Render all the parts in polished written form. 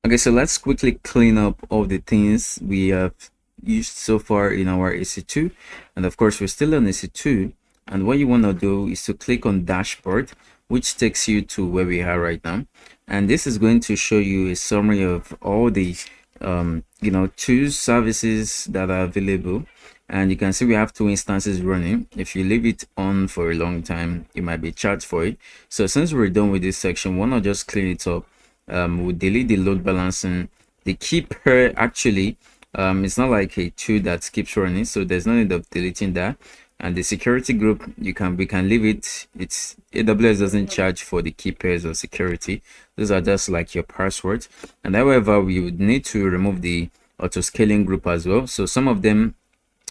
Okay, so let's quickly clean up all the things we have used so far in our EC2. And of course, we're still on EC2. And what you want to do is to click on dashboard, which takes you to where we are right now. And this is going to show you a summary of all the tools, services that are available. And you can see we have 2 instances running. If you leave it on for a long time, you might be charged for it. So since we're done with this section, why not just clean it up? We'll delete the load balancing. The keeper actually, it's not like a tool that keeps running, so there's no need of deleting that. And the security group, we can leave it. It's AWS doesn't charge for the key pairs or security. Those are just like your passwords. And however, we would need to remove the auto scaling group as well. So some of them,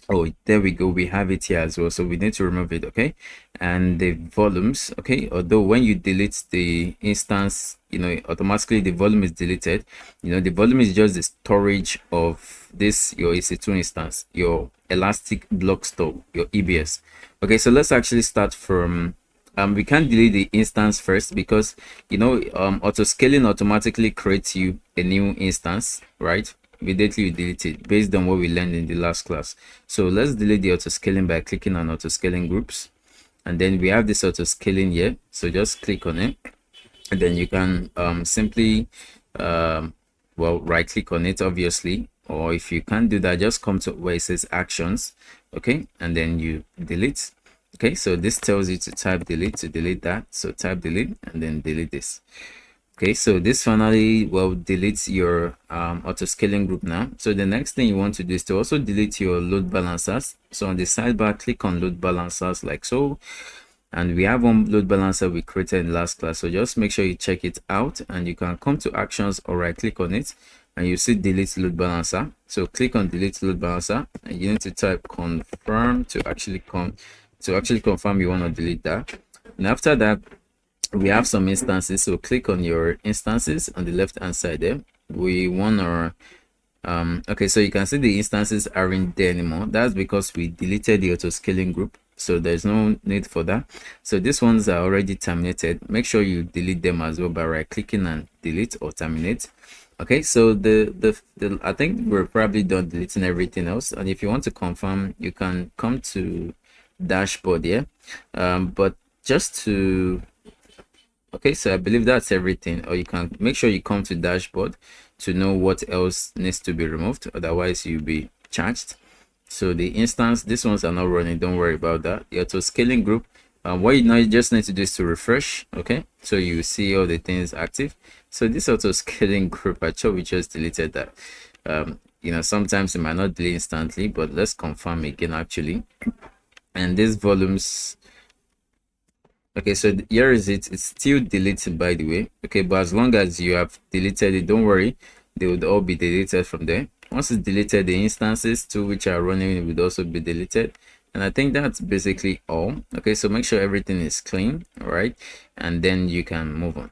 oh, there we go, we have it here as well, so we need to remove it. Okay, and the volumes, okay, although when you delete the instance, automatically the volume is deleted. The volume is just the storage of this your EC2 instance, your elastic block store, your EBS. Okay, so let's actually start from we can't delete the instance first because auto scaling automatically creates you a new instance, right? Immediately you delete it based on what we learned in the last class. So let's delete the auto scaling by clicking on auto scaling groups, and then we have this auto scaling here, so just click on it, and then you can simply right click on it, obviously, or if you can't do that, just come to where it says actions, okay, and then you delete. Okay, so this tells you to type delete to delete that, so type delete and then delete this. Okay, so this finally deletes your auto scaling group now. So the next thing you want to do is to also delete your load balancers. So on the sidebar, click on load balancers like so, and we have one load balancer we created in last class, so just make sure you check it out, and you can come to actions or right click on it and you see delete load balancer. So click on delete load balancer and you need to type confirm to actually confirm you want to delete that. And after that, we have some instances, so click on your instances on the left hand side there. We want our okay, so you can see the instances aren't there anymore. That's because we deleted the auto scaling group, so there's no need for that. So these ones are already terminated. Make sure you delete them as well by right clicking and delete or terminate. Okay, so I think we're probably done deleting everything else, and if you want to confirm, you can come to dashboard here, but just to okay, so I believe that's everything, or you can make sure you come to dashboard to know what else needs to be removed, otherwise you'll be charged. So the instance, these ones are not running, don't worry about that. The auto scaling group, what you just need to do is to refresh. Okay, so you see all the things active. So this auto scaling group, I thought we just deleted that. Sometimes it might not delete instantly, but let's confirm again actually. And these volumes, okay, so here is it. It's still deleted, by the way. Okay, but as long as you have deleted it, don't worry, they would all be deleted from there. Once it's deleted, the instances to which are running would also be deleted. And I think that's basically all. Okay, so make sure everything is clean, all right, and then you can move on.